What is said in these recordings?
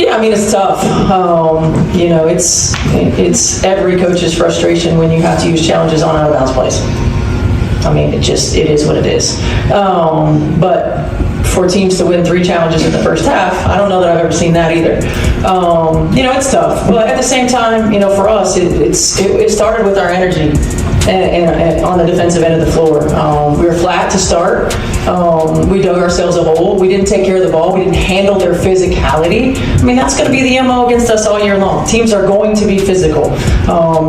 Yeah, I mean, it's tough. It's every coach's frustration when you have to use challenges on out of bounds plays. I mean, it is what it is. But for teams to win 3 challenges in the first half, I don't know that I've ever seen that either. It's tough. But at the same time, for us, it started with our energy and on the defensive end of the floor. We were flat to start. We dug ourselves a hole. We didn't take care of the ball. We didn't handle their physicality. I mean, that's going to be the MO against us all year long. Teams are going to be physical.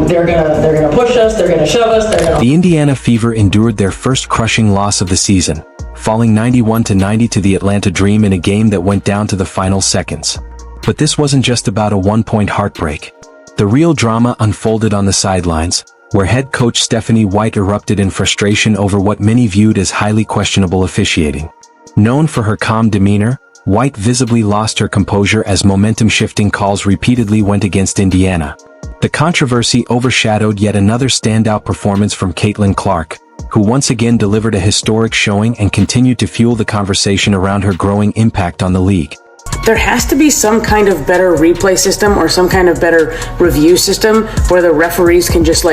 They're gonna push us. They're gonna shove us. The Indiana Fever endured their first crushing loss of the season, falling 91-90 to the Atlanta Dream in a game that went down to the final seconds. But this wasn't just about a one-point heartbreak. The real drama unfolded on the sidelines, where head coach Stephanie White erupted in frustration over what many viewed as highly questionable officiating. Known for her calm demeanor, White visibly lost her composure as momentum-shifting calls repeatedly went against Indiana. The controversy overshadowed yet another standout performance from Caitlin Clark, who once again delivered a historic showing and continued to fuel the conversation around her growing impact on the league. There has to be some kind of better replay system or some kind of better review system where the referees can just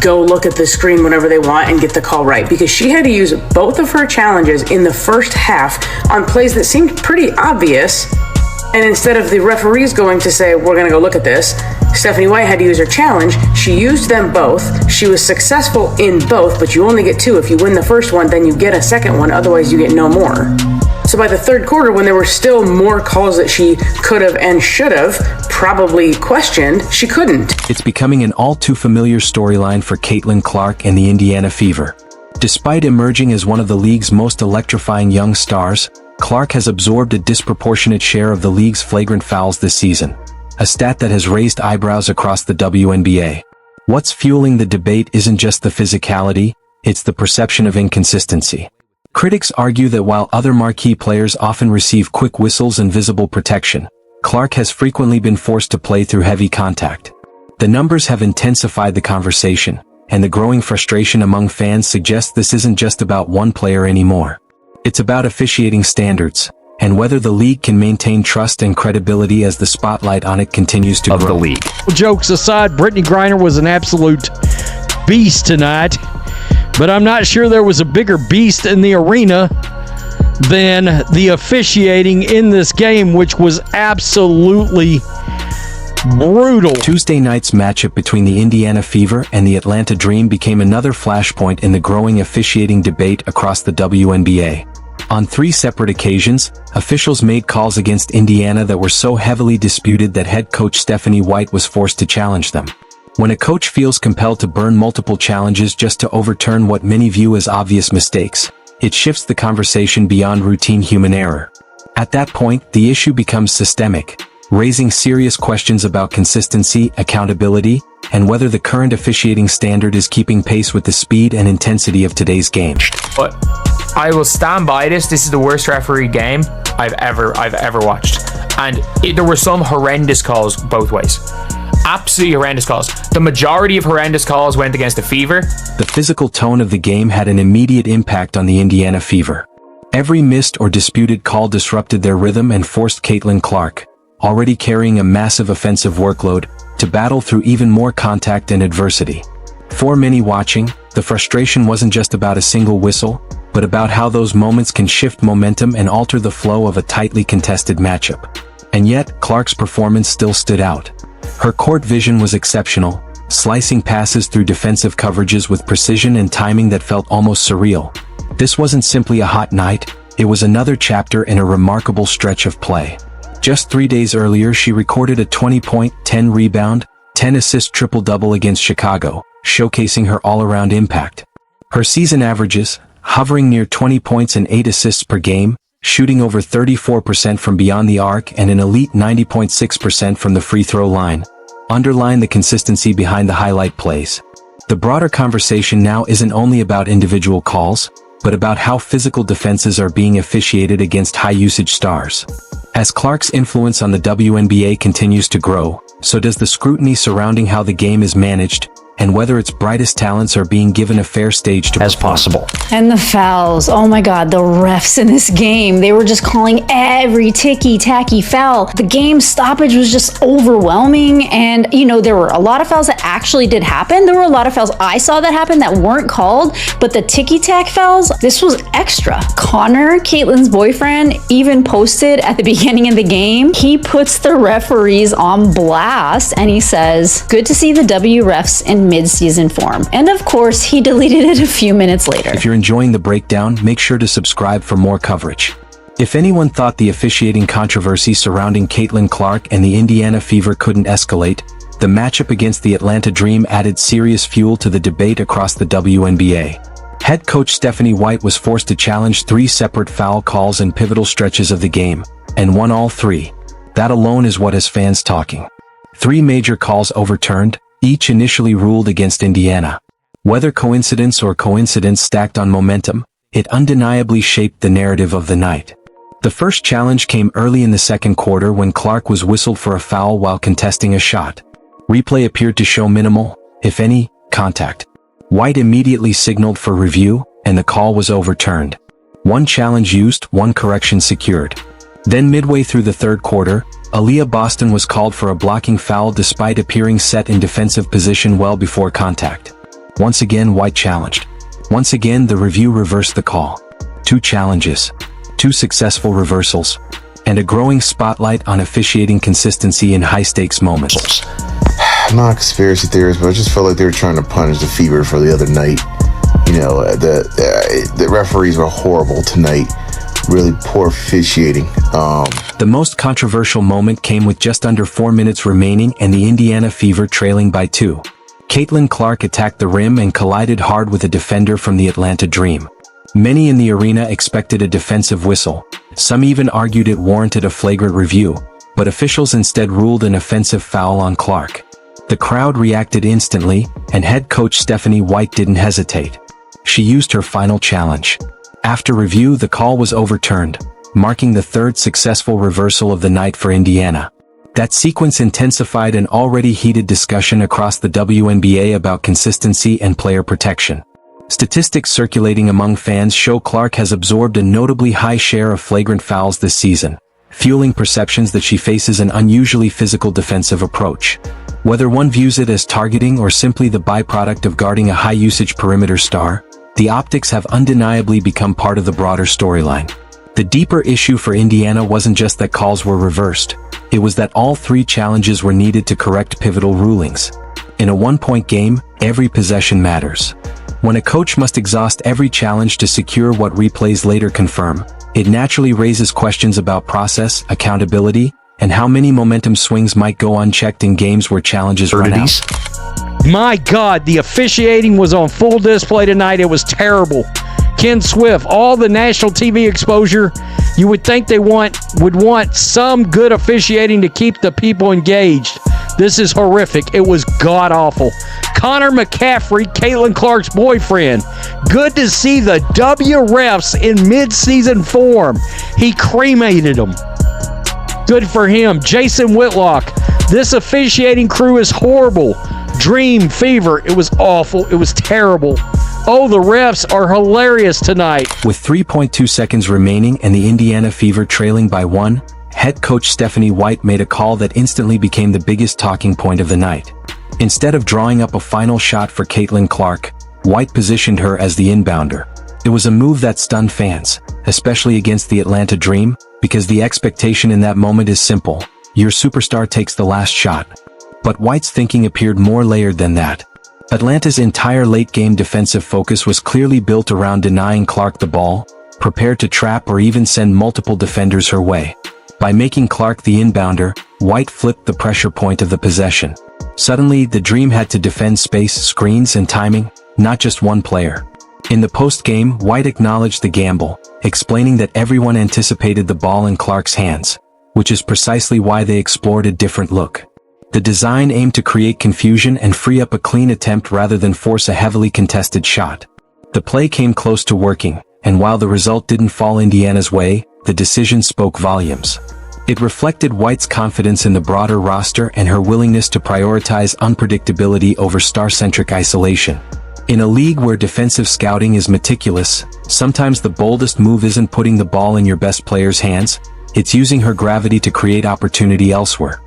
go look at the screen whenever they want and get the call right, because she had to use both of her challenges in the first half on plays that seemed pretty obvious. And instead of the referees going to say, we're going to go look at this, Stephanie White had to use her challenge. She used them both. She was successful in both, but you only get 2. If you win the first one, then you get a second one. Otherwise, you get no more. So by the third quarter, when there were still more calls that she could have and should have probably questioned, she couldn't. It's becoming an all-too-familiar storyline for Caitlin Clark and the Indiana Fever. Despite emerging as one of the league's most electrifying young stars, Clark has absorbed a disproportionate share of the league's flagrant fouls this season, a stat that has raised eyebrows across the WNBA. What's fueling the debate isn't just the physicality, it's the perception of inconsistency. Critics argue that while other marquee players often receive quick whistles and visible protection, Clark has frequently been forced to play through heavy contact. The numbers have intensified the conversation, and the growing frustration among fans suggests this isn't just about one player anymore. It's about officiating standards, and whether the league can maintain trust and credibility as the spotlight on it continues to grow. The league. Jokes aside, Brittney Griner was an absolute beast tonight, but I'm not sure there was a bigger beast in the arena than the officiating in this game, which was absolutely brutal. Tuesday night's matchup between the Indiana Fever and the Atlanta Dream became another flashpoint in the growing officiating debate across the WNBA. On 3 separate occasions, officials made calls against Indiana that were so heavily disputed that head coach Stephanie White was forced to challenge them. When a coach feels compelled to burn multiple challenges just to overturn what many view as obvious mistakes, it shifts the conversation beyond routine human error. At that point, the issue becomes systemic, raising serious questions about consistency, accountability, and whether the current officiating standard is keeping pace with the speed and intensity of today's game. But I will stand by this. This is the worst referee game I've ever watched. And there were some horrendous calls both ways. Absolutely horrendous calls. The majority of horrendous calls went against the Fever. The physical tone of the game had an immediate impact on the Indiana Fever. Every missed or disputed call disrupted their rhythm and forced Caitlin Clark, already carrying a massive offensive workload, to battle through even more contact and adversity. For many watching, the frustration wasn't just about a single whistle, but about how those moments can shift momentum and alter the flow of a tightly contested matchup. And yet, Clark's performance still stood out. Her court vision was exceptional, slicing passes through defensive coverages with precision and timing that felt almost surreal. This wasn't simply a hot night, it was another chapter in a remarkable stretch of play. Just 3 days earlier, she recorded a 20-point, 10-rebound, 10-assist triple-double against Chicago, showcasing her all-around impact. Her season averages, hovering near 20 points and 8 assists per game, shooting over 34% from beyond the arc and an elite 90.6% from the free throw line, underline the consistency behind the highlight plays. The broader conversation now isn't only about individual calls, but about how physical defenses are being officiated against high-usage stars. As Clark's influence on the WNBA continues to grow, so does the scrutiny surrounding how the game is managed, and whether its brightest talents are being given a fair stage to as perform. possible. And the fouls. Oh my God, the refs in this game. They were just calling every ticky-tacky foul. The game stoppage was just overwhelming. And, you know, there were a lot of fouls that actually did happen. There were a lot of fouls I saw that happen that weren't called, but the ticky-tack fouls, this was extra. Connor, Caitlin's boyfriend, even posted at the beginning of the game, he puts the referees on blast and he says, "Good to see the W refs in mid-season form." And of course, he deleted it a few minutes later. If you're enjoying the breakdown, make sure to subscribe for more coverage. If anyone thought the officiating controversy surrounding Caitlin Clark and the Indiana Fever couldn't escalate, the matchup against the Atlanta Dream added serious fuel to the debate across the WNBA. Head coach Stephanie White was forced to challenge 3 separate foul calls in pivotal stretches of the game, and won all 3. That alone is what has fans talking. 3 major calls overturned, each initially ruled against Indiana. Whether coincidence or coincidence stacked on momentum, it undeniably shaped the narrative of the night. The first challenge came early in the second quarter when Clark was whistled for a foul while contesting a shot. Replay appeared to show minimal, if any, contact. White immediately signaled for review, and the call was overturned. 1 challenge used, 1 correction secured. Then midway through the third quarter, Aaliyah Boston was called for a blocking foul despite appearing set in defensive position well before contact. Once again, White challenged. Once again, the review reversed the call. 2 challenges, 2 successful reversals, and a growing spotlight on officiating consistency in high-stakes moments. I'm not a conspiracy theorist, but I just felt like they were trying to punish the Fever for the other night. You know, the referees were horrible tonight. Really poor officiating. The most controversial moment came with just under 4 minutes remaining and the Indiana Fever trailing by 2. Caitlin Clark attacked the rim and collided hard with a defender from the Atlanta Dream. Many in the arena expected a defensive whistle. Some even argued it warranted a flagrant review, but officials instead ruled an offensive foul on Clark. The crowd reacted instantly, and head coach Stephanie White didn't hesitate. She used her final challenge. After review, the call was overturned, marking the 3rd successful reversal of the night for Indiana. That sequence intensified an already heated discussion across the WNBA about consistency and player protection. Statistics circulating among fans show Clark has absorbed a notably high share of flagrant fouls this season, fueling perceptions that she faces an unusually physical defensive approach. Whether one views it as targeting or simply the byproduct of guarding a high-usage perimeter star, the optics have undeniably become part of the broader storyline. The deeper issue for Indiana wasn't just that calls were reversed, it was that all 3 challenges were needed to correct pivotal rulings. In a 1-point game, every possession matters. When a coach must exhaust every challenge to secure what replays later confirm, it naturally raises questions about process, accountability, and how many momentum swings might go unchecked in games where challenges run out. My God, the officiating was on full display tonight. It was terrible. Ken Swift, all the national TV exposure, you would think they would want some good officiating to keep the people engaged. This is horrific. It was god-awful. Connor McCaffrey, Caitlin Clark's boyfriend. Good to see the W refs in mid-season form. He cremated them. Good for him. Jason Whitlock, this officiating crew is horrible. Dream, Fever, it was awful. It was terrible. Oh, the refs are hilarious tonight. With 3.2 seconds remaining and the Indiana Fever trailing by 1, head coach Stephanie White made a call that instantly became the biggest talking point of the night. Instead of drawing up a final shot for Caitlin Clark, White positioned her as the inbounder. It was a move that stunned fans, especially against the Atlanta Dream, because the expectation in that moment is simple: your superstar takes the last shot. But White's thinking appeared more layered than that. Atlanta's entire late-game defensive focus was clearly built around denying Clark the ball, prepared to trap or even send multiple defenders her way. By making Clark the inbounder, White flipped the pressure point of the possession. Suddenly, the Dream had to defend space, screens, and timing, not just one player. In the post-game, White acknowledged the gamble, explaining that everyone anticipated the ball in Clark's hands, which is precisely why they explored a different look. The design aimed to create confusion and free up a clean attempt rather than force a heavily contested shot. The play came close to working, and while the result didn't fall Indiana's way, the decision spoke volumes. It reflected White's confidence in the broader roster and her willingness to prioritize unpredictability over star-centric isolation. In a league where defensive scouting is meticulous, sometimes the boldest move isn't putting the ball in your best player's hands, it's using her gravity to create opportunity elsewhere.